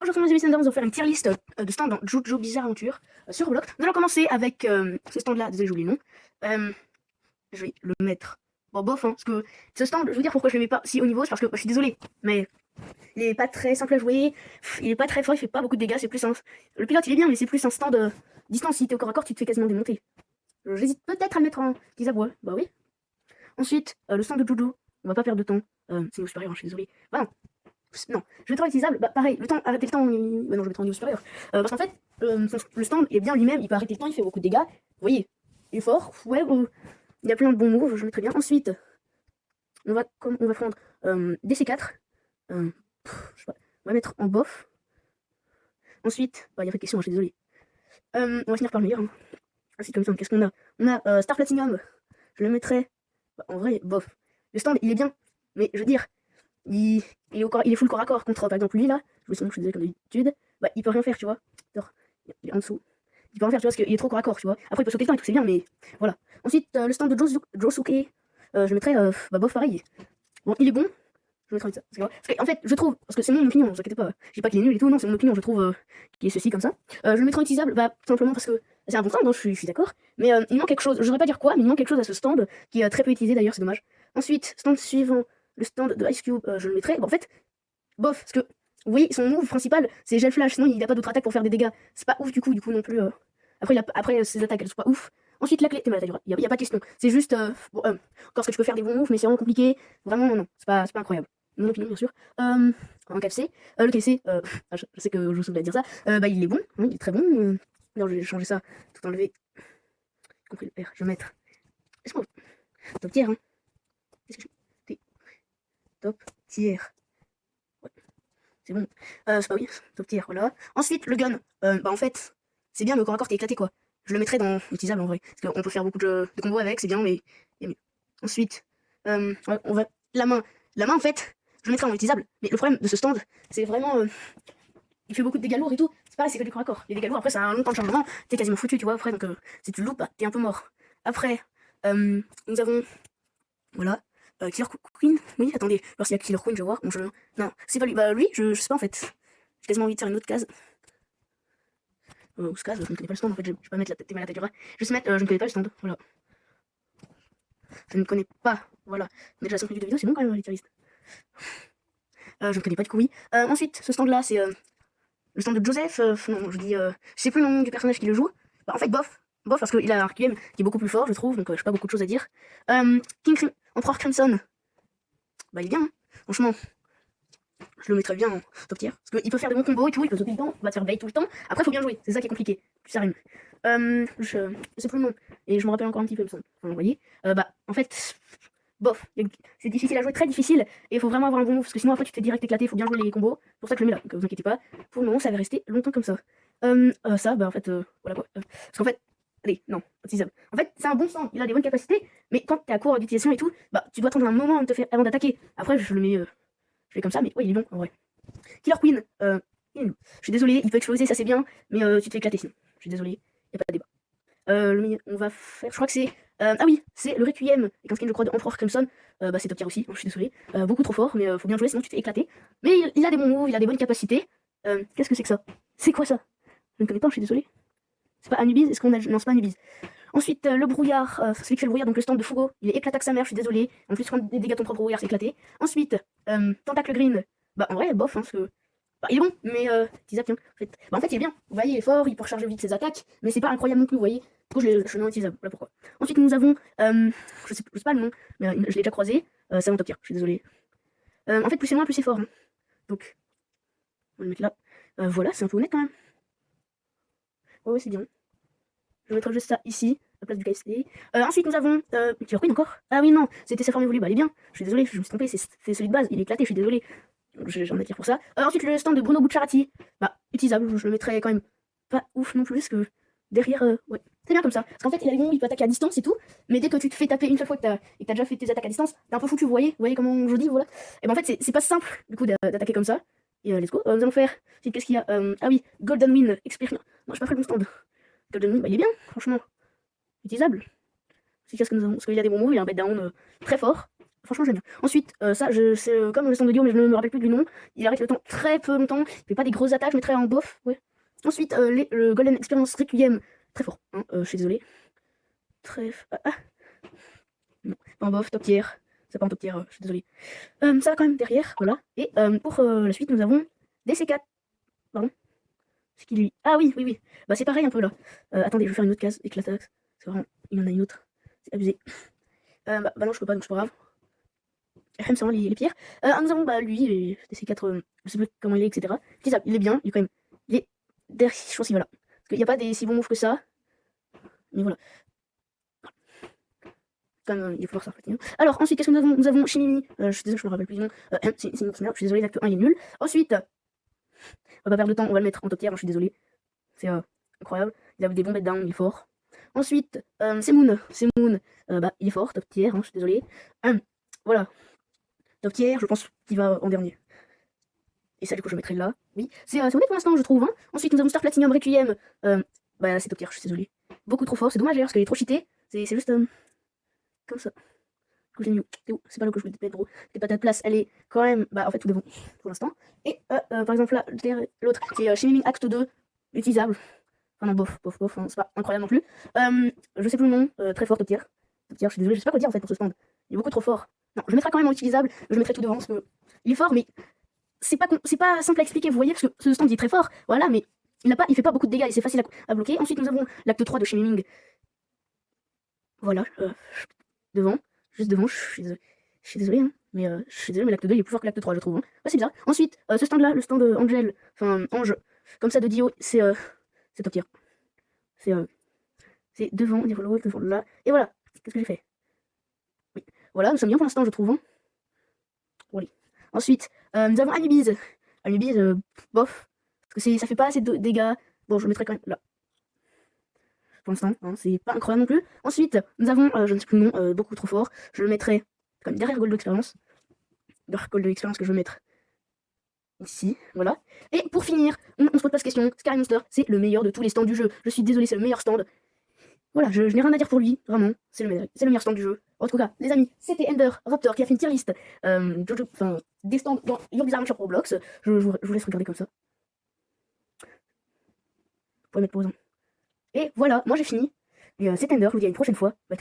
Aujourd'hui, mes amis, nous allons faire une tier list de stands dans Jojo Bizarre Aventure sur Roblox. Nous allons commencer avec ce stand-là, désolé, j'oublie le nom. Je vais le mettre. Bon, bof, hein, parce que ce stand, je veux dire pourquoi je le mets pas si haut niveau, c'est parce que je suis désolé, mais il est pas très simple à jouer, il est pas très fort, il fait pas beaucoup de dégâts, c'est plus un. Le pilote il est bien, mais c'est plus un stand distance. Si t'es au corps à corps, tu te fais quasiment démonter. J'hésite peut-être à le mettre en Kizabois, bah oui. Ensuite, le stand de Jojo, on va pas perdre de temps. C'est niveau supérieur, hein, je suis désolé. Bah non. Non, je vais trop utilisable, bah pareil, le temps, arrêter le temps, bah non, je vais mettre en niveau supérieur. Parce qu'en fait, le stand est bien lui-même, il peut arrêter le temps, il fait beaucoup de dégâts. Vous voyez, il est fort, ouais, il a plein de bons moves, je le mettrai bien. Ensuite, on va prendre DC4, je sais pas, on va mettre en bof. Ensuite, bah, il y a pas de question, je suis désolé. On va finir par le meilleur. Hein. Ensuite, comme ça, qu'est-ce qu'on a? On a Star Platinum, je le mettrai, bah, en vrai, bof. Le stand, il est bien, mais je veux dire, il est full corps à corps contre, par exemple, lui là, je suis désolé comme d'habitude, bah il peut rien faire, tu vois. Genre, il est en dessous. Il peut rien faire, tu vois, parce qu'il est trop corps à corps, tu vois. Après, il peut sauter le temps et tout, c'est bien, mais voilà. Ensuite, le stand de Josuke, je mettrais, bah bof, pareil. Bon, il est bon, je mettrais ça. Parce que, en fait, je trouve, parce que c'est mon opinion, ne vous inquiétez pas, je dis pas qu'il est nul et tout, non, c'est mon opinion, je trouve qu'il est ceci comme ça. Je le mettrais utilisable, bah, tout simplement parce que c'est un bon stand, hein, je suis d'accord, mais il manque quelque chose, je saurais pas dire quoi, mais il manque quelque chose à ce stand, qui est très peu utilisé d'ailleurs, c'est dommage. Ensuite, stand suivant, le stand de Ice Cube, je le mettrais. Bon, en fait, bof, parce que, oui, son move principal, c'est Gel Flash, sinon il a pas d'autre attaque pour faire des dégâts. C'est pas ouf du coup non plus. Après, ses attaques, elles sont pas ouf. Ensuite, la clé, t'es malade, il y a pas de question. C'est juste, encore ce que tu peux faire des bons moves, mais c'est vraiment compliqué. Vraiment, non, c'est pas incroyable. Mon opinion, bien sûr. En KFC, le KFC, je sais que je vous souviens de dire ça, bah il est bon, oui, il est très bon. Alors, je vais changer ça, tout enlever. Compris le R, je vais mettre. Laisse-moi. Top tier, hein. Qu'est-ce que je. Top tier. Ouais, c'est bon. C'est pas oui, top tier, voilà. Ensuite, le gun. Bah en fait, c'est bien, le corps à corps t'es éclaté quoi. Je le mettrais dans utilisable en vrai. Parce qu'on peut faire beaucoup de combos avec, c'est bien, mais il y a mieux. Ensuite, ouais, on va. La main. La main en fait, je le mettrais en utilisable. Mais le problème de ce stand, c'est vraiment. Il fait beaucoup de dégâts lourds et tout. C'est pareil, c'est que du corps à corps. Les dégâts lourds, après, ça a un long temps de chargement. T'es quasiment foutu, tu vois. Après, donc, si tu le loupes, bah, t'es un peu mort. Après, nous avons. Voilà. Killer Queen. Oui, attendez. Alors s'il y a Killer Queen, je vais voir. Bon, non, c'est pas lui. Bah, lui, je sais pas en fait. J'ai quasiment envie de faire une autre case. Ou ce case, je ne connais pas le stand en fait. Je vais pas mettre la tête à la tête du rat. Je vais mettre. Je ne connais pas le stand. Voilà. Je ne connais pas. Voilà. On est déjà à 5 minutes de vidéo, c'est bon quand même, les tiristes. Je ne connais pas du coup, oui. Ensuite, ce stand là, c'est le stand de Joseph. Non, je dis. Je sais plus le nom du personnage qui le joue. Bah, en fait, bof. Bof, parce qu'il a un Requiem qui est beaucoup plus fort, je trouve. Donc, j'ai pas beaucoup de choses à dire. Emperor Crimson. Bah, il est bien, hein. Franchement. Je le mettrais bien en top tier. Parce qu'il peut faire des bons combos et tout, il peut sauter le temps, il va te faire bait tout le temps. Après, il faut bien jouer, c'est ça qui est compliqué. Plus ça rime. Je sais plus le nom. Et je me rappelle encore un petit peu, il me semble. Enfin, vous voyez. Bah, en fait, bof. C'est difficile à jouer, très difficile. Et il faut vraiment avoir un bon move, parce que sinon, après, tu te fais direct éclater. Il faut bien jouer les combos. C'est pour ça que je le mets là. Donc, vous inquiétez pas. Pour le moment, ça va rester longtemps comme ça. Ça, bah, en fait, voilà quoi. Parce qu'en fait, allez, non, utilisable. En fait, c'est un bon sang, il a des bonnes capacités, mais quand t'es à court d'utilisation et tout, bah, tu dois attendre un moment avant d'attaquer. Après, je le mets. Je fais comme ça, mais ouais, il est bon en vrai. Killer Queen, il est nul. Je suis désolé, il peut exploser, ça c'est bien, mais tu te fais éclater sinon. Je suis désolé, y a pas de débat. On va faire, je crois que c'est. Ah oui, c'est le Requiem, et quand skin je crois de Emperor Crimson, bah c'est top tier aussi, je suis désolé. Beaucoup trop fort, mais faut bien jouer sinon tu te fais éclater. Mais il a des bons moves, il a des bonnes capacités. Qu'est-ce que c'est que ça? C'est quoi ça? Je ne connais pas, je suis désolé. C'est pas Anubis? Est-ce qu'on a. Non, c'est pas Anubis. Ensuite, le brouillard, celui qui fait le brouillard, donc le stand de Fugo, il est éclaté avec sa mère, je suis désolé. En plus, quand des dégâts ton propre brouillard, c'est éclaté. Ensuite, Tentacle Green, bah en vrai, bof, hein, parce que. Bah, il est bon, mais Tizap, tiens, en fait, il est bien. Vous voyez, il est fort, il peut recharger vite ses attaques, mais c'est pas incroyable non plus, vous voyez. Du coup, je le mets en utilisable, voilà pourquoi. Ensuite, nous avons, je sais pas le nom, mais je l'ai déjà croisé, c'est un top tier, je suis désolé. En fait, plus c'est loin, plus c'est fort. Hein. Donc, on va le mettre là. Voilà, c'est un peu honnête quand même. Ouais, c'est bien. Je vais mettre juste ça ici, à la place du KFC. Ensuite, nous avons. Killer Queen encore? Ah oui, non, c'était sa forme évoluée. Bah, elle est bien. Je suis désolé, je me suis trompé, c'est celui de base. Il est éclaté, je suis désolé. J'en ai dire pour ça. Ensuite, le stand de Bruno Bucciarati. Bah, utilisable, je le mettrais quand même pas ouf non plus, parce que derrière. Ouais, c'est bien comme ça. Parce qu'en fait, il a les bons, il peut attaquer à distance et tout. Mais dès que tu te fais taper une seule fois et que t'as déjà fait tes attaques à distance, t'es un peu foutu, vous voyez comment je dis, voilà. Et ben en fait, c'est pas simple, du coup, d'attaquer comme ça. Et let's go. Nous allons faire. Qu'est-ce qu'il y a? Ah oui, Golden Wind Experience. Non, j'ai pas fait le bon stand. Golden Wind, bah, il est bien, franchement. Utilisable. C'est qu'est-ce que nous avons? Parce qu'il a des bons moves, il a un beatdown très fort. Franchement, j'aime bien. Ensuite, ça, c'est comme le stand de Dio, mais je ne me rappelle plus du nom. Il arrête le temps très peu longtemps. Il fait pas des grosses attaques, mais très en bof. Ouais. Ensuite, le Golden Experience Requiem. Très fort. Hein, je suis désolé. Très. Non, pas en bof, top tier. C'est pas en top tier, je suis désolé. Ça va quand même derrière, voilà. Et pour la suite, nous avons DC4. Pardon. C'est qui lui? Ah oui, oui, oui. Bah c'est pareil un peu là. Attendez, je vais faire une autre case, éclataxe. C'est vraiment, il y en a une autre. C'est abusé. Bah non, je peux pas, donc c'est pas grave. RM, c'est vraiment les pires. Nous avons bah, lui, et DC4, je sais plus comment il est, etc. Utilisable, il est bien, il est quand même. Il est derrière, je pense qu'il voilà. Parce qu'il n'y a pas des si bons moves que ça. Mais voilà. Quand même, il faut voir ça. Alors, ensuite, qu'est-ce que nous avons Shimimi. Je suis désolé, je me rappelle plus du nom. C'est une autre merde, je suis désolé, l'acte 1 il est nul. Ensuite, on va pas perdre de temps, on va le mettre en top tier, je suis désolé. C'est incroyable. Il a des bons down, il est fort. Ensuite, c'est Moon. Bah, il est fort, top tier, je suis désolé. Voilà. Top tier, je pense qu'il va en dernier. Et ça, du coup, je le mettrai là. Oui, c'est honnête pour l'instant, je trouve. Hein. Ensuite, nous avons Star Platinum Requiem. Bah, c'est top tier, je suis désolé. Beaucoup trop fort, c'est dommage d'ailleurs, parce qu'il est trop cheaté. C'est juste comme ça. Du coup, j'ai mis où? C'est où? C'est pas là que je voulais mettre, gros. T'es pas ta place, elle est quand même, bah, en fait, tout devant, pour l'instant. Et par exemple, là, l'autre, c'est Shimming Act 2, utilisable. Enfin, non, bof, hein, c'est pas incroyable non plus. Je sais plus le nom, très fort, top tier. Top tier, je suis désolé, je sais pas quoi dire en fait pour ce stand. Il est beaucoup trop fort. Non, je le mettrai quand même en utilisable, je le mettrai tout devant parce que il est fort, mais c'est pas simple à expliquer, vous voyez, parce que ce stand il est très fort, voilà, mais il fait pas beaucoup de dégâts et c'est facile à bloquer. Ensuite, nous avons l'acte 3 de Shimming. Voilà, devant, juste devant, je suis désolé, hein, mais je suis désolé, mais l'acte 2 il est plus fort que l'acte 3, je trouve. Hein. Ouais, c'est bizarre. Ensuite, ce stand là, le stand Angel, enfin Ange, comme ça de Dio, c'est top tier. C'est devant, devant là. Et voilà. Qu'est-ce que j'ai fait? Oui. Voilà, nous sommes bien pour l'instant, je trouve. Hein. Oui. Ensuite, nous avons Anubis. Anubis, bof. Parce que ça fait pas assez de dégâts. Bon, je le mettrai quand même là. Pour l'instant, hein, c'est pas incroyable non plus. Ensuite, nous avons, je ne sais plus le nom, beaucoup trop fort. Je le mettrai comme derrière Gold d'expérience. Derrière Gold d'expérience que je vais mettre ici, voilà. Et pour finir, on se pose pas de question. Sky Monster, c'est le meilleur de tous les stands du jeu. Je suis désolé, c'est le meilleur stand. Voilà, je n'ai rien à dire pour lui, vraiment, c'est le meilleur stand du jeu. En tout cas, les amis, c'était Ender Raptor qui a fait une tier list des stands dans Your Bizarre Shop Roblox. Je vous laisse regarder comme ça. Vous pouvez mettre pause. Hein. Et voilà, moi j'ai fini. Et c'est Ender, je vous dis à une prochaine fois. Bah,